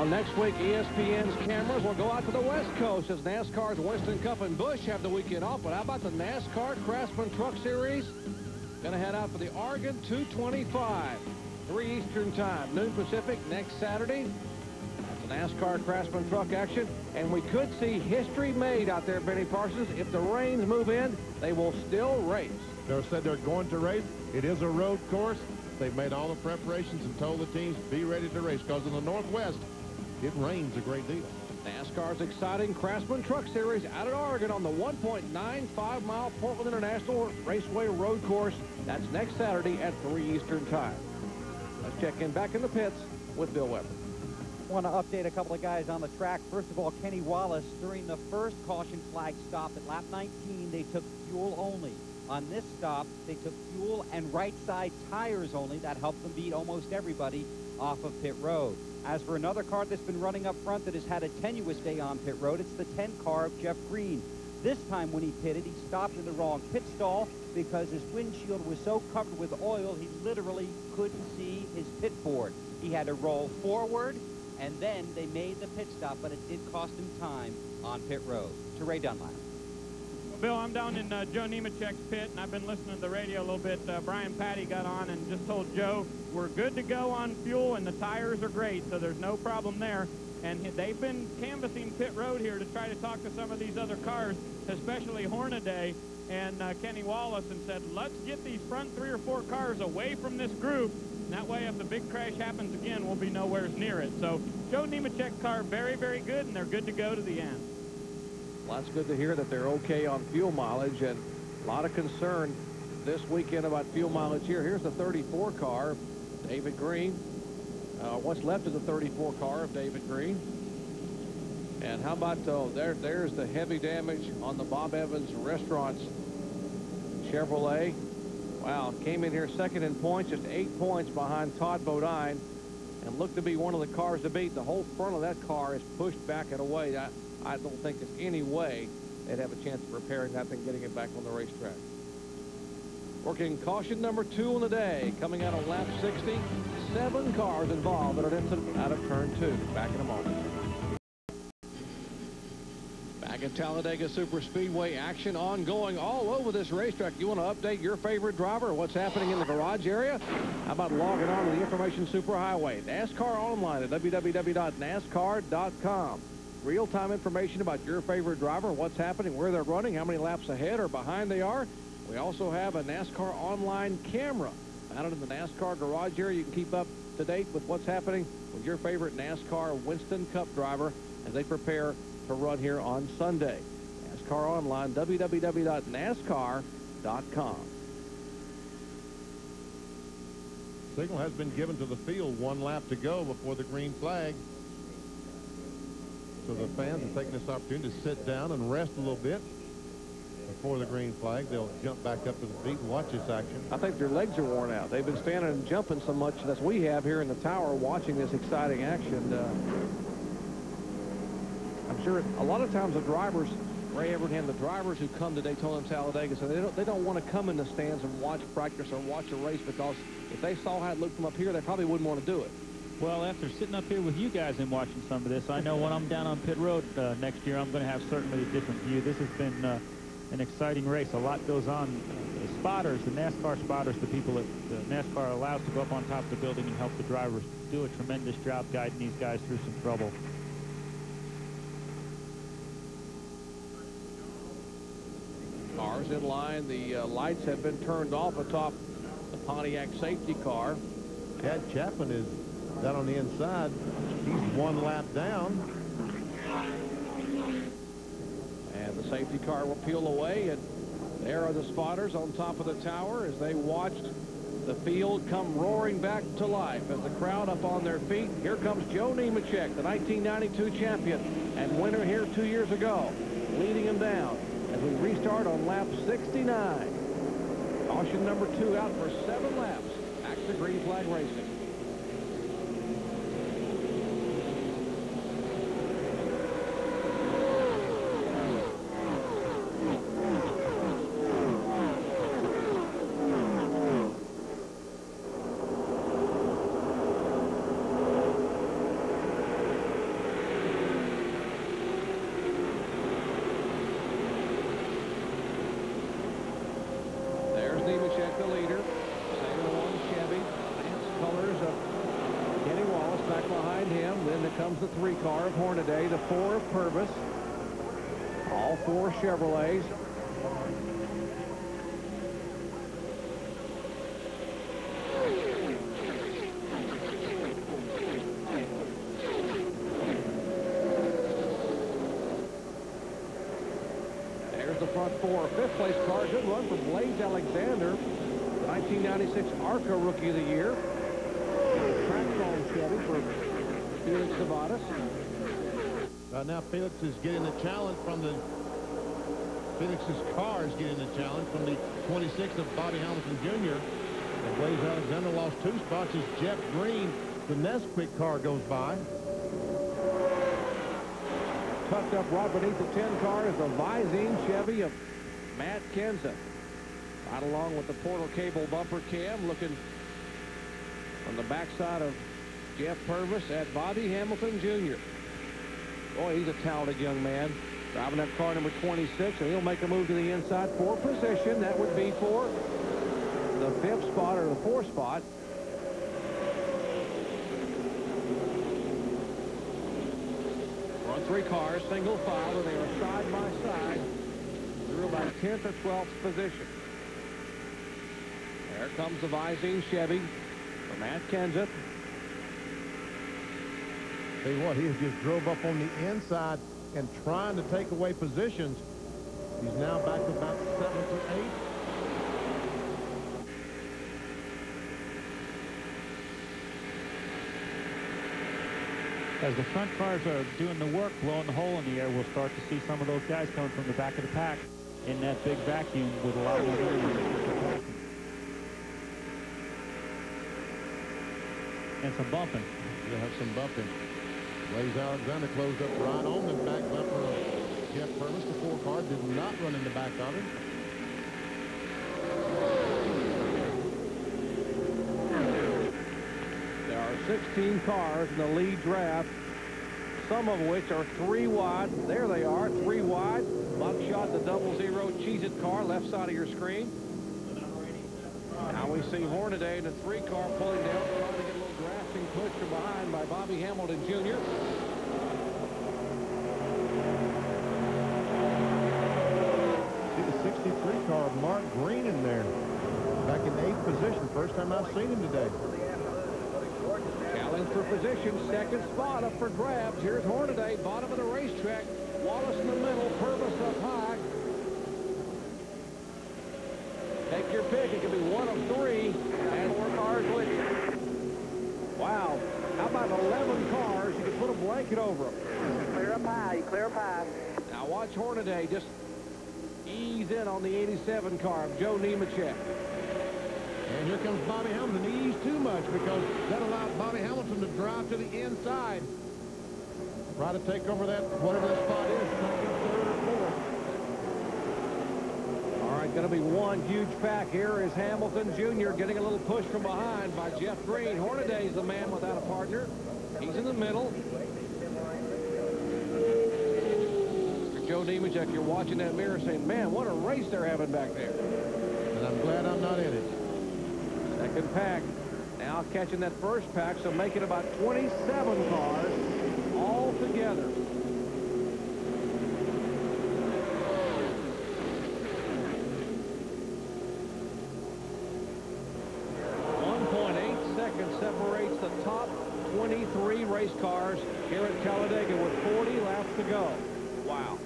Well, next week, ESPN's cameras will go out to the West Coast as NASCAR's Winston Cup and Busch have the weekend off. But how about the NASCAR Craftsman Truck Series? Going to head out for the Oregon 225, 3 Eastern Time, noon Pacific next Saturday. That's the NASCAR Craftsman Truck action. And we could see history made out there, Benny Parsons. If the rains move in, they will still race. They said they're going to race. It is a road course. They've made all the preparations and told the teams be ready to race because in the Northwest, it rains a great deal. NASCAR's exciting Craftsman Truck Series out at Oregon on the 1.95-mile Portland International Raceway road course. That's next Saturday at 3 Eastern Time. Let's check in back in the pits with Bill Weber. I want to update a couple of guys on the track. First of all, Kenny Wallace, during the first caution flag stop at lap 19, they took fuel only. On this stop, they took fuel and right side tires only. That helped them beat almost everybody off of pit road. As for another car that's been running up front that has had a tenuous day on pit road, it's the 10 car of Jeff Green. This time when he pitted, he stopped in the wrong pit stall because his windshield was so covered with oil, he literally couldn't see his pit board. He had to roll forward, and then they made the pit stop, but it did cost him time on pit road. To Ray Dunlap. Bill, I'm down in Joe Nemechek's pit, and I've been listening to the radio a little bit. Brian Patty got on and just told Joe, we're good to go on fuel, and the tires are great, so there's no problem there. And they've been canvassing pit road here to try to talk to some of these other cars, especially Hornaday and Kenny Wallace, and said, let's get these front 3 or 4 cars away from this group. And that way, if the big crash happens again, we'll be nowhere near it. So Joe Nemechek's car, very, very good, and they're good to go to the end. Well, that's good to hear that they're okay on fuel mileage, and a lot of concern this weekend about fuel mileage here. Here's the 34 car, David Green. What's left of the 34 car of David Green. And how about, there's the heavy damage on the Bob Evans Restaurants Chevrolet. Wow, came in here second in points, just 8 points behind Todd Bodine, and looked to be one of the cars to beat. The whole front of that car is pushed back and away. I don't think there's any way they'd have a chance of repairing that thing, getting it back on the racetrack. Working caution number 2 on the day, coming out on lap 60. 7 cars involved in an incident out of turn 2. Back in a moment. Back at Talladega Superspeedway, action ongoing all over this racetrack. You want to update your favorite driver? What's happening in the garage area? How about logging on to the Information Superhighway? NASCAR online at www.nascar.com. Real-time information about your favorite driver, what's happening, where they're running, how many laps ahead or behind they are. We also have a NASCAR online camera mounted in the NASCAR garage area. You can keep up to date with what's happening with your favorite NASCAR Winston Cup driver as they prepare to run here on Sunday. NASCAR online, www.nascar.com. Signal has been given to the field, 1 lap to go before the green flag. So the fans are taking this opportunity to sit down and rest a little bit before the green flag. They'll jump back up to the feet and watch this action. I think their legs are worn out. They've been standing and jumping so much as we have here in the tower watching this exciting action. I'm sure a lot of times the drivers, Ray Evernham, the drivers who come to Daytona and Talladega, so they don't want to come in the stands and watch practice or watch a race, because if they saw how it looked from up here, they probably wouldn't want to do it. Well, after sitting up here with you guys and watching some of this, I know when I'm down on pit road next year, I'm going to have certainly a different view. This has been an exciting race. A lot goes on. The spotters, the NASCAR spotters, the people that NASCAR allows to go up on top of the building and help the drivers, do a tremendous job guiding these guys through some trouble. Cars in line. The lights have been turned off atop the Pontiac safety car. Chad Chapman is down on the inside. He's 1 lap down. And the safety car will peel away, and there are the spotters on top of the tower as they watched the field come roaring back to life as the crowd up on their feet. Here comes Joe Nemechek, the 1992 champion and winner here 2 years ago, leading him down as we restart on lap 69. Caution number 2 out for 7 laps. Back to green flag racing. Here comes the 3 car of Hornaday, the 4 of Purvis. All 4 Chevrolets. There's the front 4. 5th place car. Good run from Blaze Alexander. The 1996 ARCA Rookie of the Year. Track phone Chevy for Felix Savadas. Right now, Felix is getting a challenge from the... Felix's car is getting a challenge from the 26th of Bobby Hamilton Jr. And Blaze Alexander lost 2 spots as Jeff Green, the Nesquik car, goes by. Tucked up right beneath the 10 car is the Visine Chevy of Matt Kenseth. Right along with the Portal Cable bumper cam, looking on the backside of Jeff Purvis at Bobby Hamilton Jr. Boy, he's a talented young man. Driving that car number 26, and he'll make a move to the inside for position. That would be for the 5th spot or the 4th spot. Front 3 cars, single file, and they are side by side through about 10th or 12th position. There comes the Visine Chevy for Matt Kenseth. Tell you what, he just drove up on the inside and trying to take away positions. He's now back to about 7th or 8th. As the front cars are doing the work, blowing the hole in the air, we'll start to see some of those guys coming from the back of the pack in that big vacuum with a lot more room and some bumping. You'll have some bumping. Blaze Alexander closed up right on the back bumper of Jeff Purvis. The 4 car did not run in the back of him. There are 16 cars in the lead draft, some of which are 3 wide. There they are, 3 wide. Buckshot, the 00 Cheez-It car, left side of your screen. Now we see Hornaday in the 3 car pulling down, trying to get a little drafting push from behind by Bobby Hamilton Jr. See the 63 car of Mark Green in there. Back in 8th position. First time I've seen him today. Challenge for position, 2nd spot up for grabs. Here's Hornaday, bottom of the racetrack. Wallace in the middle, Purvis up high. Take your pick. It could be one of 3 and 4 cars with you. Wow. How about 11 cars? You could put a blanket over them. Clear up high. You clear up high. Now watch Hornaday just ease in on the 87 car of Joe Nemechek. And here comes Bobby Hamilton. He eased too much because that allowed Bobby Hamilton to drive to the inside. Try to take over that, whatever that spot is, 3rd or 4th. All right, going to be one huge pack. Here is Hamilton Jr. getting a little push from behind by Jeff Green. Hornaday's the man without a partner. He's in the middle. Joe Nemechek, you're watching that mirror saying, man, what a race they're having back there. And I'm glad I'm not in it. Second pack. Now catching that first pack, so making about 27 cars all together. Separates the top 23 race cars here at Talladega with 40 laps to go. Wow.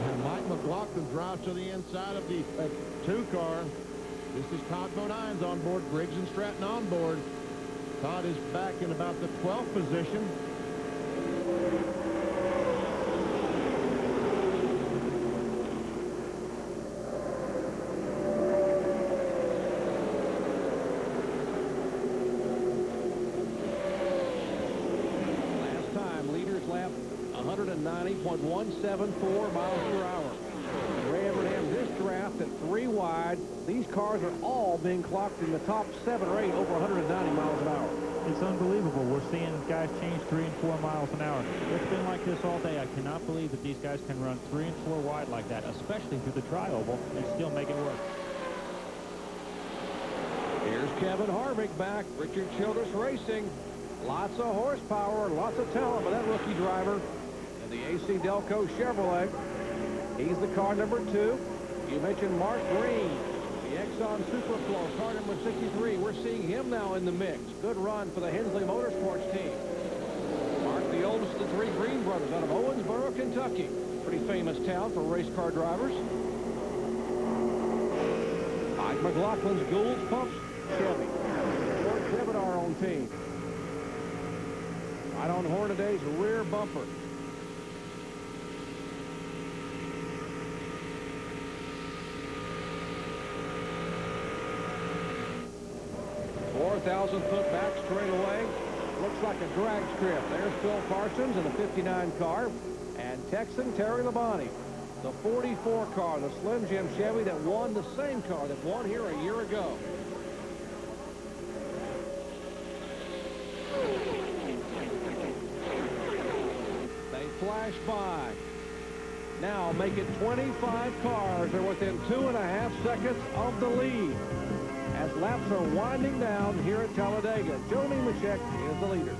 And Mike McLaughlin drives to the inside of the 2 car. This is Todd Bodines on board, Briggs and Stratton on board. Todd is back in about the 12th position. Last time, leaders lapped 190.174 miles per hour. Ray Evernham, this draft at 3 wide. These cars are all being clocked in the top 7 or 8 over 190 miles an hour. It's unbelievable. We're seeing guys change 3 and 4 miles an hour. It's been like this all day. I cannot believe that these guys can run 3 and 4 wide like that, especially through the tri-oval, and still make it work. Here's Kevin Harvick back. Richard Childress Racing. Lots of horsepower, lots of talent by that rookie driver in the AC Delco Chevrolet. He's the car number 2. You mentioned Mark Green, the Exxon Superflow, car number 63. We're seeing him now in the mix. Good run for the Hensley Motorsports team. Mark, the oldest of the 3 Green brothers out of Owensboro, Kentucky. Pretty famous town for race car drivers. Mike McLaughlin's Gould's Pumps Chevy. Ford Chevy, our own team. Right on Hornaday's rear bumper. Foot back straightaway. Looks like a drag strip. There's Phil Parsons in the 59 car. And Texan Terry Labonte, the 44 car, the Slim Jim Chevy that won, the same car that won here a year ago. They flash by. Now make it 25 cars. They're within 2.5 seconds of the lead as laps are winding down here at Talladega. Joe Nemechek is the leader.